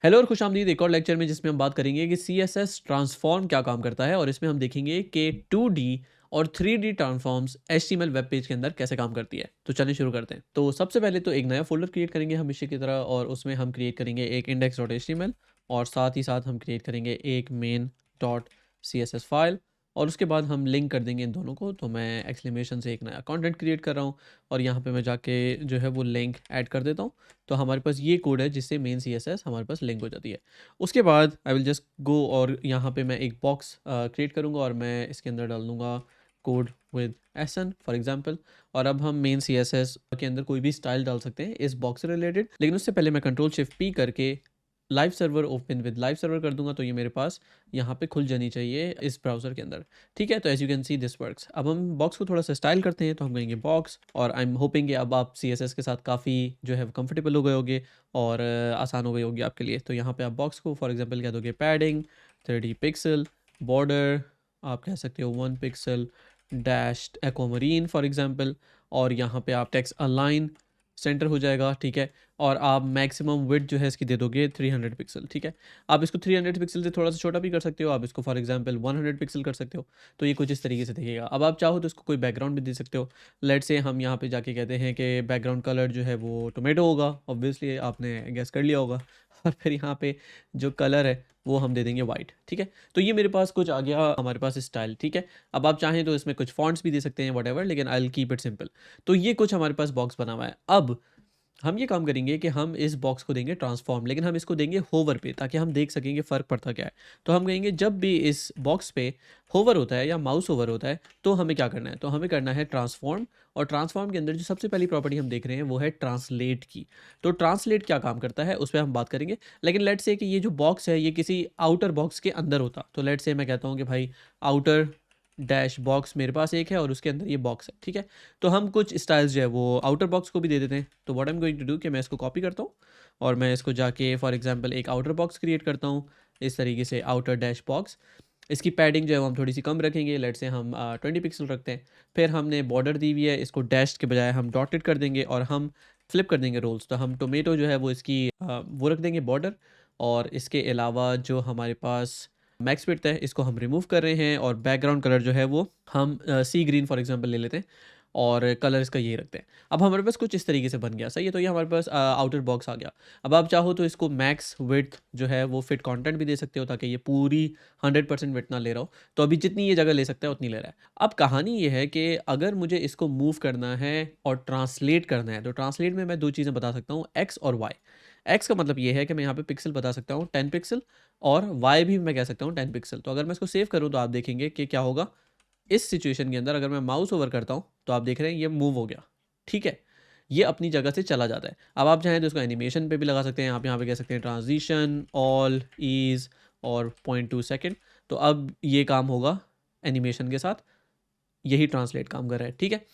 Hello और खुशामदीद एक और लेक्चर में जिसमें हम बात करेंगे कि CSS ट्रांसफॉर्म क्या काम करता है और इसमें हम देखेंगे कि 2D और 3D transforms HTML web page के अंदर कैसे काम करती है। तो चलिए शुरू करते हैं। तो सबसे पहले तो एक नया फ़ोल्डर क्रिएट करेंगे हमेशा की तरह और उसमें हम क्रिएट करेंगे एक index.html और साथ ही साथ हम क्रिएट करेंगे एक main.css फाइल और उसके बाद हम लिंक कर देंगे इन दोनों को। तो मैं एक्सक्लेमेशन से एक नया कंटेंट क्रिएट कर रहा हूँ और यहाँ पे मैं जाके जो है वो लिंक ऐड कर देता हूँ। तो हमारे पास ये कोड है जिससे मेन CSS हमारे पास लिंक हो जाती है। उसके बाद आई विल जस्ट गो और यहाँ पे मैं एक बॉक्स क्रिएट करूँगा और मैं इसके अंदर डाल दूँगा code with SN for example. और अब हम मेन CSS के अंदर कोई भी स्टाइल डाल सकते हैं इस बॉक्स से रिलेटेड, लेकिन उससे पहले मैं Ctrl+Shift+P करके live server open with live server कर दूंगा। तो ये मेरे पास यहाँ पे खुल जानी चाहिए इस ब्राउज़र के अंदर। ठीक है, तो as you can see this works. अब हम बॉक्स को थोड़ा सा स्टाइल करते हैं तो हम कहेंगे बॉक्स और आई एम होपिंग कि अब आप CSS के साथ काफ़ी जो है कंफर्टेबल हो गए होगे और आसान हो गई होगी आपके लिए। तो यहाँ पे आप बॉक्स को फॉर एग्जांपल कह दोगे पैडिंग 30 पिक्सल, बॉर्डर आप कह सकते हो 1 pixel, dash aquamarine for example, और यहाँ पे आप टेक्स्ट अलाइन सेंटर हो जाएगा। ठीक है, और आप मैक्सिमम विड्थ जो है इसकी दे दोगे 300 पिक्सल। ठीक है, आप इसको 300 पिक्सल से थोड़ा सा छोटा भी कर सकते हो, आप इसको फॉर एग्जांपल 100 पिक्सल कर सकते हो। तो ये कुछ इस तरीके से दिखेगा। अब आप चाहो तो इसको कोई बैकग्राउंड भी दे सकते हो। लेट्स से हम यहाँ पे जाके कहते हैं कि बैकग्राउंड कलर जो है वो टोमेटो होगा, ऑब्वियसली आपने गेस कर लिया होगा। और फिर यहाँ पे जो कलर है वो हम दे देंगे वाइट। ठीक है, तो ये मेरे पास कुछ आ गया हमारे पास स्टाइल। ठीक है, अब आप चाहें तो इसमें कुछ फॉन्ट्स भी दे सकते हैं वट लेकिन I will keep it simple. तो ये कुछ हमारे पास बॉक्स बना हुआ है। अब हम ये काम करेंगे कि हम इस बॉक्स को देंगे ट्रांसफॉर्म, लेकिन हम इसको देंगे होवर पे ताकि हम देख सकें कि फ़र्क पड़ता क्या है। तो हम कहेंगे जब भी इस बॉक्स पे होवर होता है या माउस होवर होता है तो हमें क्या करना है, तो हमें करना है ट्रांसफॉर्म। और ट्रांसफॉर्म के अंदर जो सबसे पहली प्रॉपर्टी हम देख रहे हैं वो है ट्रांसलेट की। तो ट्रांसलेट क्या काम करता है उस पर हम बात करेंगे। लेकिन लेट्स से कि ये जो बॉक्स है ये किसी आउटर बॉक्स के अंदर होता, तो लेट्स से मैं कहता हूँ कि भाई आउटर डैश बॉक्स मेरे पास एक है और उसके अंदर ये बॉक्स है। ठीक है, तो हम कुछ स्टाइल्स जो है वो आउटर बॉक्स को भी दे देते हैं। तो what I am going to do कि मैं इसको कॉपी करता हूँ और मैं इसको जाके फॉर एग्जांपल एक आउटर बॉक्स क्रिएट करता हूँ इस तरीके से, आउटर डैश बॉक्स। इसकी पैडिंग जो है वो हम थोड़ी सी कम रखेंगे, लेट से हम 20 पिक्सल रखते हैं। फिर हमने बॉर्डर दी हुई है, इसको डैश के बजाय हम डॉटेड कर देंगे और हम फ्लिप कर देंगे रोल्स। तो हम टोमेटो जो है वो इसकी वो रख देंगे बॉर्डर। और इसके अलावा जो हमारे पास मैक्स विड्थ है इसको हम रिमूव कर रहे हैं और बैकग्राउंड कलर जो है वो हम सी ग्रीन फॉर एग्जांपल ले लेते हैं और कलर इसका यही रखते हैं। अब हमारे पास कुछ इस तरीके से बन गया, सही है। तो ये हमारे पास आउटर बॉक्स आ गया। अब आप चाहो तो इसको मैक्स विड्थ जो है वो फिट कंटेंट भी दे सकते हो ताकि ये पूरी 100% विड्थ ना ले रहा हो। तो अभी जितनी ये जगह ले सकता है उतनी ले रहा है। अब कहानी ये है कि अगर मुझे इसको मूव करना है और ट्रांसलेट करना है तो ट्रांसलेट में मैं दो चीज़ें बता सकता हूँ, एक्स और वाई। एक्स का मतलब ये है कि मैं यहाँ पे पिक्सल बता सकता हूँ 10 पिक्सल और वाई भी मैं कह सकता हूँ 10 पिक्सल। तो अगर मैं इसको सेव करूँ तो आप देखेंगे कि क्या होगा इस सिचुएशन के अंदर। अगर मैं माउस ओवर करता हूँ तो आप देख रहे हैं ये मूव हो गया। ठीक है, ये अपनी जगह से चला जाता है। अब आप चाहें तो इसको एनिमेशन पे भी लगा सकते हैं। आप यहाँ पे कह सकते हैं ट्रांजिशन ऑल ईज और 0.2 सेकेंड। तो अब ये काम होगा एनिमेशन के साथ, यही ट्रांसलेट काम कर रहा है। ठीक है,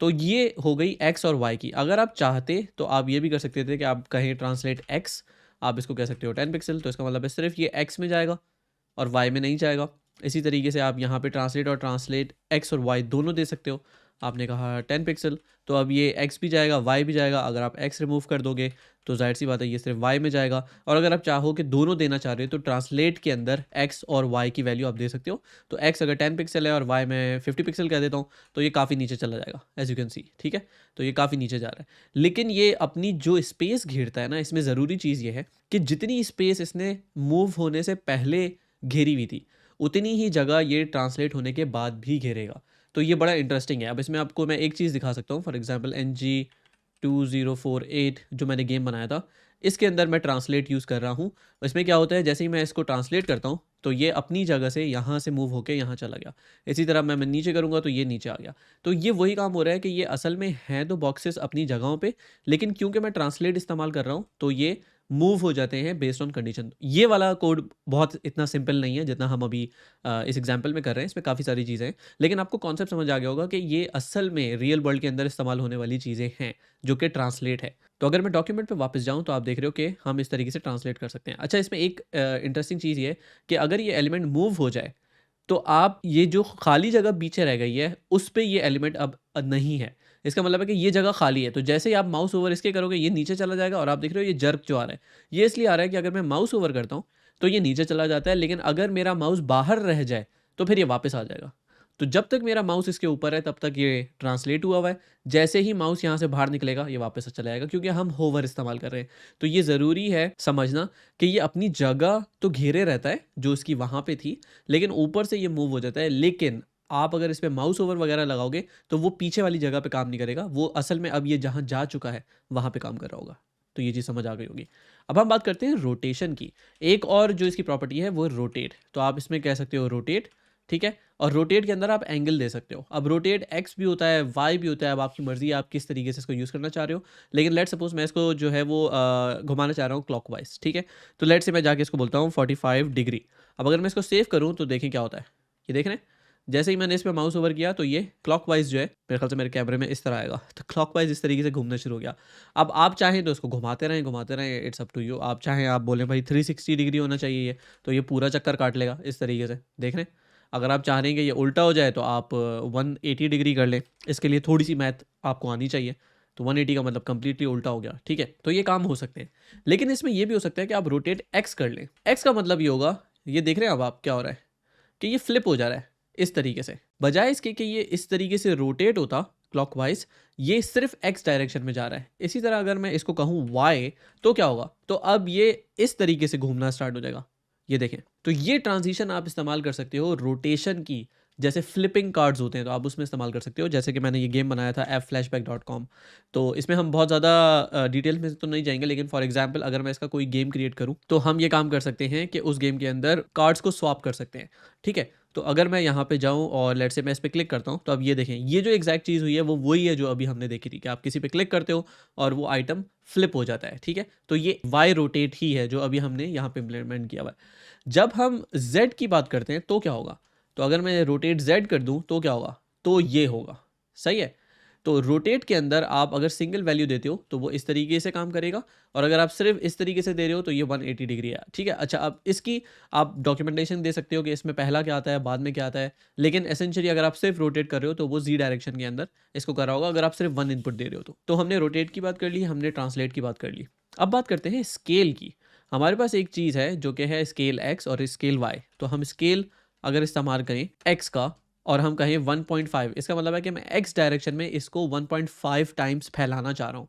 तो ये हो गई एक्स और वाई की। अगर आप चाहते तो आप ये भी कर सकते थे कि आप कहें ट्रांसलेट एक्स, आप इसको कह सकते हो 10 पिक्सल। तो इसका मतलब है सिर्फ ये एक्स में जाएगा और वाई में नहीं जाएगा। इसी तरीके से आप यहाँ पे ट्रांसलेट और ट्रांसलेट एक्स और वाई दोनों दे सकते हो। आपने कहा 10 पिक्सल, तो अब ये एक्स भी जाएगा वाई भी जाएगा। अगर आप एक्स रिमूव कर दोगे तो जाहिर सी बात है ये सिर्फ वाई में जाएगा। और अगर आप चाहो कि दोनों देना चाह रहे हो तो ट्रांसलेट के अंदर एक्स और वाई की वैल्यू आप दे सकते हो। तो एक्स अगर 10 पिक्सल है और वाई में 50 पिक्सल कह देता हूँ तो ये काफ़ी नीचे चला जाएगा एज यू कैन सी। ठीक है, तो ये काफ़ी नीचे जा रहा है। लेकिन ये अपनी जो स्पेस घेरता है ना, इसमें ज़रूरी चीज़ ये है कि जितनी स्पेस इसने मूव होने से पहले घेरी हुई थी उतनी ही जगह ये ट्रांसलेट होने के बाद भी घेरेगा। तो ये बड़ा इंटरेस्टिंग है। अब इसमें आपको मैं एक चीज़ दिखा सकता हूँ, फॉर एग्जांपल NG2048 जो मैंने गेम बनाया था, इसके अंदर मैं ट्रांसलेट यूज़ कर रहा हूँ। इसमें क्या होता है, जैसे ही मैं इसको ट्रांसलेट करता हूँ तो ये अपनी जगह से यहाँ से मूव होकर यहाँ चला गया। इसी तरह मैं नीचे करूँगा तो ये नीचे आ गया। तो ये वही काम हो रहा है कि ये असल में हैं तो बॉक्सेस अपनी जगहों पे, लेकिन क्योंकि मैं ट्रांसलेट इस्तेमाल कर रहा हूँ तो ये मूव हो जाते हैं बेस्ड ऑन कंडीशन। ये वाला कोड बहुत इतना सिंपल नहीं है जितना हम अभी इस एग्जांपल में कर रहे हैं। इसमें काफ़ी सारी चीज़ें हैं, लेकिन आपको कॉन्सेप्ट समझ आ गया होगा कि ये असल में रियल वर्ल्ड के अंदर इस्तेमाल होने वाली चीज़ें हैं जो कि ट्रांसलेट है। तो अगर मैं डॉक्यूमेंट पे वापस जाऊँ तो आप देख रहे हो कि हम इस तरीके से ट्रांसलेट कर सकते हैं। अच्छा, इसमें एक इंटरेस्टिंग चीज़ ये है कि अगर ये एलिमेंट मूव हो जाए तो आप ये जो खाली जगह पीछे रह गई है, उस पे ये एलिमेंट अब नहीं है। इसका मतलब है कि ये जगह खाली है, तो जैसे ही आप माउस ओवर इसके करोगे, ये नीचे चला जाएगा और आप देख रहे हो ये जर्क जो आ रहा है, ये इसलिए आ रहा है कि अगर मैं माउस ओवर करता हूँ, तो ये नीचे चला जाता है, लेकिन अगर मेरा माउस बाहर रह जाए, तो फिर ये वापस आ जाएगा। तो जब तक मेरा माउस इसके ऊपर है, तब तक ये ट्रांसलेट हुआ हुआ है। जैसे ही माउस यहाँ से बाहर निकलेगा, ये वापस चला जाएगा, क्योंकि हम होवर इस्तेमाल कर रहे हैं। तो ये ज़रूरी है समझना कि ये अपनी जगह तो घेरे रहता है, जो इसकी वहाँ पे थी, लेकिन ऊपर से ये मूव हो जाता है। लेकिन आप अगर इस पे माउस ओवर वगैरह लगाओगे, तो वो पीछे वाली जगह पे काम नहीं करेगा। वो असल में अब ये जहाँ जा चुका है, वहाँ पे काम कर रहा होगा। तो ये चीज़ समझ आ गई होगी। अब हम बात करते हैं रोटेशन की। एक और जो इसकी प्रॉपर्टी है, वो रोटेट। तो आप इसमें कह सकते हो रोटेट, ठीक है? और रोटेट के अंदर आप एंगल दे सकते हो। अब रोटेट एक्स भी होता है, वाई भी होता है। अब आपकी मर्ज़ी है आप किस तरीके से इसको यूज़ करना चाह रहे हो। लेकिन लेट्स सपोज़ मैं इसको जो है वो घुमाना चाह रहा हूँ क्लॉकवाइज़, ठीक है? तो लेट्स से मैं जाके इसको बोलता हूँ 45 डिग्री। अब अगर मैं इसको सेव करूँ, तो देखें क्या होता है। ये देख रहे हैं? जैसे ही मैंने इस पे माउस ओवर किया, तो ये क्लॉकवाइज़ जो है, मेरे ख्याल से मेरे कैमरे में इस तरह आएगा। तो क्लॉकवाइज़ इस तरीके से घूमना शुरू हो गया। अब आप चाहें तो इसको घुमाते रहें, इट्स अप टू यू। आप चाहें आप बोलें भाई 360 डिग्री होना चाहिए ये, तो ये पूरा चक्कर काट लेगा इस तरीके से। देख रहे हैं? अगर आप चाह रहे हैं कि ये उल्टा हो जाए, तो आप 180 डिग्री कर लें। इसके लिए थोड़ी-सी मैथ आपको आनी चाहिए। तो 180 का मतलब कंप्लीटली उल्टा हो गया, ठीक है? तो ये काम हो सकते हैं। लेकिन इसमें ये भी हो सकता है कि आप रोटेट एक्स कर लें। एक्स का मतलब ये होगा, ये देख रहे हैं अब आप क्या हो रहा है, कि ये फ्लिप हो जा रहा है इस तरीके से। बजाय इसके कि ये इस तरीके से रोटेट होता क्लॉकवाइज, ये सिर्फ एक्स डायरेक्शन में जा रहा है। इसी तरह अगर मैं इसको कहूँ वाई, तो क्या होगा? तो अब ये इस तरीके से घूमना स्टार्ट हो जाएगा। ये देखें, तो ये ट्रांजिशन आप इस्तेमाल कर सकते हो रोटेशन की। जैसे फ्लिपिंग कार्ड्स होते हैं, तो आप उसमें इस्तेमाल कर सकते हो। जैसे कि मैंने ये गेम बनाया था fflashback.com, तो इसमें हम बहुत ज़्यादा डिटेल में तो नहीं जाएंगे, लेकिन फॉर एग्जांपल अगर मैं इसका कोई गेम क्रिएट करूं, तो हम ये काम कर सकते हैं कि उस गेम के अंदर कार्ड्स को स्वैप कर सकते हैं, ठीक है? तो अगर मैं यहाँ पे जाऊँ और लेट्स से मैं इस पे क्लिक करता हूँ, तो अब ये देखें, ये जो एग्जैक्ट चीज़ हुई है, वो वही है जो अभी हमने देखी थी, कि आप किसी पे क्लिक करते हो और वो आइटम फ्लिप हो जाता है, ठीक है? तो ये वाई रोटेट ही है जो अभी हमने यहाँ पे इम्प्लीमेंट किया हुआ है। जब हम जेड की बात करते हैं, तो क्या होगा? तो अगर मैं रोटेट जेड कर दूं, तो क्या होगा? तो ये होगा। सही है? तो रोटेट के अंदर आप अगर सिंगल वैल्यू देते हो, तो वो इस तरीके से काम करेगा, और अगर आप सिर्फ इस तरीके से दे रहे हो, तो ये 180 डिग्री है, ठीक है? अच्छा, अब इसकी आप डॉक्यूमेंटेशन दे सकते हो कि इसमें पहला क्या आता है, बाद में क्या आता है। लेकिन एसेंशियली अगर आप सिर्फ रोटेट कर रहे हो, तो वो जी डायरेक्शन के अंदर इसको कर रहा होगा, अगर आप सिर्फ वन इनपुट दे रहे हो तो हमने रोटेट की बात कर ली, हमने ट्रांसलेट की बात कर ली। अब बात करते हैं स्केल की। हमारे पास एक चीज़ है जो कि है स्केल एक्स और स्केल वाई। तो हम स्केल अगर इस्तेमाल करें एक्स का, और हम कहें 1.5, इसका मतलब है कि मैं एक्स डायरेक्शन में इसको 1.5 टाइम्स फैलाना चाह रहा हूँ।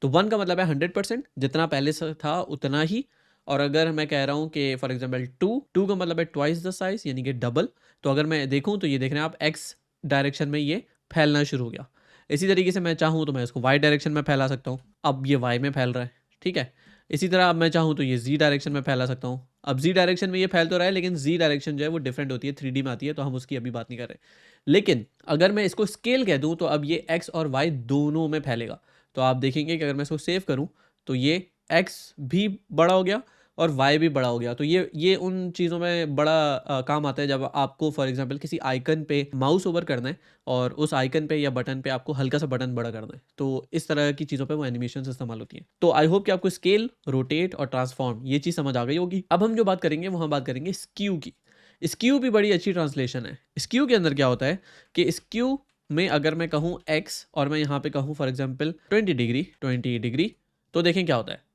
तो 1 का मतलब है 100%, जितना पहले से था उतना ही। और अगर मैं कह रहा हूँ कि फॉर एग्जांपल 2 का मतलब है ट्वाइस द साइज, यानी कि डबल। तो अगर मैं देखूँ, तो ये देख रहे हैं आप, एक्स डायरेक्शन में ये फैलना शुरू हो गया। इसी तरीके से मैं चाहूँ तो मैं इसको वाई डायरेक्शन में फैला सकता हूँ। अब ये वाई में फैल रहा है, ठीक है? इसी तरह अब मैं चाहूँ तो ये जी डायरेक्शन में फैला सकता हूँ। अब जी डायरेक्शन में ये फैल तो रहा है, लेकिन जी डायरेक्शन जो है वो डिफरेंट होती है, 3D में आती है, तो हम उसकी अभी बात नहीं कर रहे। लेकिन अगर मैं इसको स्केल कह दूँ, तो अब ये एक्स और वाई दोनों में फैलेगा। तो आप देखेंगे कि अगर मैं इसको सेव करूँ, तो ये एक्स भी बड़ा हो गया और वाई भी बड़ा हो गया। तो ये उन चीज़ों में बड़ा काम आता है, जब आपको फॉर एग्जांपल किसी आइकन पे माउस ओवर करना है, और उस आइकन पे या बटन पे आपको हल्का सा बटन बड़ा करना है, तो इस तरह की चीज़ों पे वो एनिमेशंस इस्तेमाल होती हैं। तो आई होप कि आपको स्केल, रोटेट और ट्रांसफॉर्म ये चीज़ समझ आ गई होगी। अब हम जो बात करेंगे, वो हम बात करेंगे स्क्यू की। स्क्यू भी बड़ी अच्छी ट्रांसलेशन है। स्क्यू के अंदर क्या होता है कि स्क्यू में अगर मैं कहूँ एक्स, और मैं यहाँ पे कहूँ फॉर एग्जाम्पल 20 डिग्री, तो देखें क्या होता है।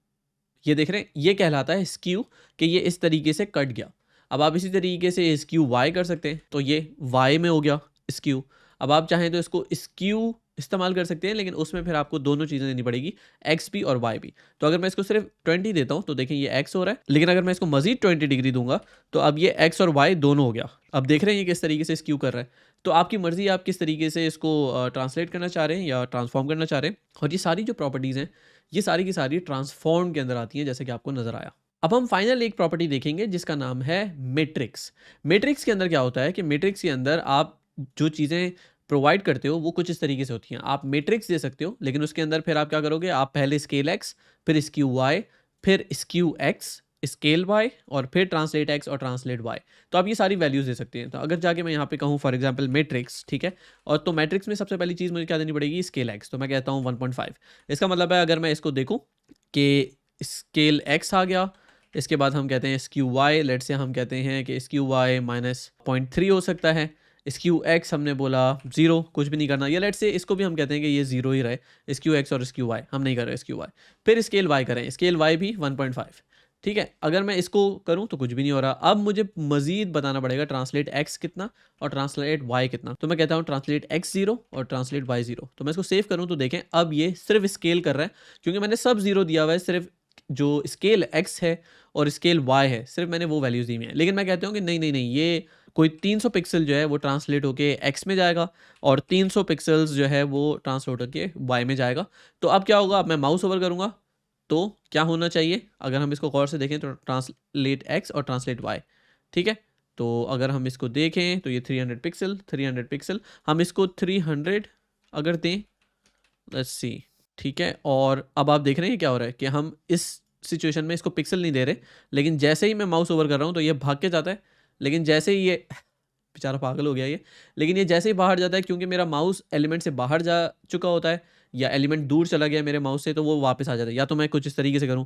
ये देख रहे हैं, ये कहलाता है स्क्यू, कि ये इस तरीके से कट गया। अब आप इसी तरीके से स्क्यू वाई कर सकते हैं, तो ये वाई में हो गया स्क्यू। अब आप चाहें तो इसको स्क्यू इस्तेमाल कर सकते हैं, लेकिन उसमें फिर आपको दोनों चीज़ें देनी पड़ेगी, एक्स भी और वाई भी। तो अगर मैं इसको सिर्फ 20 देता हूँ, तो देखें ये एक्स हो रहा है, लेकिन अगर मैं इसको मजीद 20 डिग्री दूंगा, तो अब ये एक्स और वाई दोनों हो गया। अब देख रहे हैं ये किस तरीके से स्क्यू कर रहा है। तो आपकी मर्जी, आप किस तरीके से इसको ट्रांसलेट करना चाह रहे हैं या ट्रांसफॉर्म करना चाह रहे हैं। और ये सारी जो प्रॉपर्टीज़ हैं, ये सारी की सारी ट्रांसफॉर्म के अंदर आती हैं, जैसे कि आपको नजर आया। अब हम फाइनल एक प्रॉपर्टी देखेंगे, जिसका नाम है मैट्रिक्स। मैट्रिक्स के अंदर क्या होता है कि मैट्रिक्स के अंदर आप जो चीज़ें प्रोवाइड करते हो, वो कुछ इस तरीके से होती हैं। आप मैट्रिक्स दे सकते हो, लेकिन उसके अंदर फिर आप क्या करोगे, आप पहले स्केल एक्स, फिर स्क्यू वाई, फिर स्क्यू एक्स, स्केल वाई, और फिर ट्रांसलेट एक्स और ट्रांसलेट वाई। तो आप ये सारी वैल्यूज दे सकते हैं। तो अगर जाके मैं यहाँ पे कहूँ फॉर एग्जांपल मैट्रिक्स, ठीक है, और तो मैट्रिक्स में सबसे पहली चीज़ मुझे क्या देनी पड़ेगी, स्केल एक्स। तो मैं कहता हूँ 1.5। इसका मतलब है अगर मैं इसको देखूँ कि स्केल एक्स आ गया, इसके बाद हम कहते हैं स्क्यू वाई, लेट से हम कहते हैं कि स्क्यू वाई -0.3 हो सकता है। स्क्यू एक्स हमने बोला 0, कुछ भी नहीं करना, या लेट से इसको भी हम कहते हैं कि ये 0 ही रहे, स्क्यू एक्स और स्क्यू वाई हम नहीं कर रहे स्क्यू वाई। फिर स्केल वाई करें, स्केल वाई भी 1.5, ठीक है। अगर मैं इसको करूं तो कुछ भी नहीं हो रहा। अब मुझे मजीद बताना पड़ेगा ट्रांसलेट एक्स कितना और ट्रांसलेट वाई कितना। तो मैं कहता हूं ट्रांसलेट एक्स 0 और ट्रांसलेट वाई 0। तो मैं इसको सेव करूं तो देखें अब ये सिर्फ स्केल कर रहा है, क्योंकि मैंने सब 0 दिया हुआ है, सिर्फ जो स्केल एक्स है और स्केल वाई है सिर्फ मैंने वो वैल्यूज दी हुई हैं। लेकिन मैं कहता हूँ कि नहीं नहीं नहीं, ये कोई 300 पिक्सल जो है वो ट्रांसलेट होके एक्स में जाएगा और 300 पिक्सल्स जो है वो ट्रांसलेट होके वाई में जाएगा। तो अब क्या होगा, अब मैं माउस ओवर करूँगा तो क्या होना चाहिए, अगर हम इसको गौर से देखें तो ट्रांसलेट एक्स और ट्रांसलेट वाई, ठीक है। तो अगर हम इसको देखें तो ये 300 पिक्सल, 300 पिक्सल, हम इसको 300 अगर दें, लेट्स सी, ठीक है। और अब आप देख रहे हैं क्या हो रहा है कि हम इस सिचुएशन में इसको पिक्सल नहीं दे रहे, लेकिन जैसे ही मैं माउस ओवर कर रहा हूँ तो ये भाग के जाता है। लेकिन जैसे ही ये बेचारा पागल हो गया ये, लेकिन ये जैसे ही बाहर जाता है, क्योंकि मेरा माउस एलिमेंट से बाहर जा चुका होता है या एलिमेंट दूर चला गया मेरे माउस से, तो वो वापस आ जाता है। या तो मैं कुछ इस तरीके से करूँ,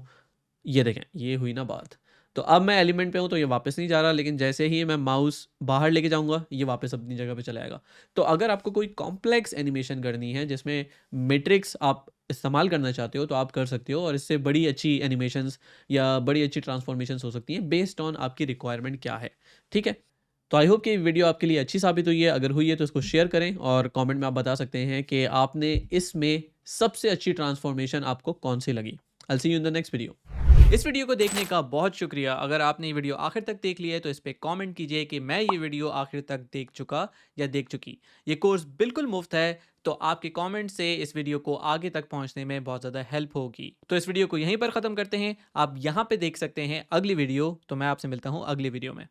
ये देखें, ये हुई ना बात। तो अब मैं एलिमेंट पे हूँ तो ये वापस नहीं जा रहा, लेकिन जैसे ही मैं माउस बाहर लेके जाऊंगा ये वापस अपनी जगह पे चला जाएगा। तो अगर आपको कोई कॉम्प्लेक्स एनिमेशन करनी है जिसमें मैट्रिक्स आप इस्तेमाल करना चाहते हो तो आप कर सकते हो, और इससे बड़ी अच्छी एनिमेशंस या बड़ी अच्छी ट्रांसफॉर्मेशंस हो सकती हैं बेस्ड ऑन आपकी रिक्वायरमेंट क्या है, ठीक है। तो आई होप कि वीडियो आपके लिए अच्छी साबित हुई है। अगर हुई है तो इसको शेयर करें और कमेंट में आप बता सकते हैं कि आपने इसमें सबसे अच्छी ट्रांसफॉर्मेशन आपको कौन सी लगी। I see you in the next video. इस वीडियो को देखने का बहुत शुक्रिया। अगर आपने ये वीडियो आखिर तक देख लिया है तो इस पे कमेंट कीजिए कि मैं ये वीडियो आखिर तक देख चुका या देख चुकी। ये कोर्स बिल्कुल मुफ्त है, तो आपके कमेंट से इस वीडियो को आगे तक पहुंचने में बहुत ज़्यादा हेल्प होगी। तो इस वीडियो को यहीं पर ख़त्म करते हैं। आप यहाँ पे देख सकते हैं अगली वीडियो। तो मैं आपसे मिलता हूँ अगली वीडियो में।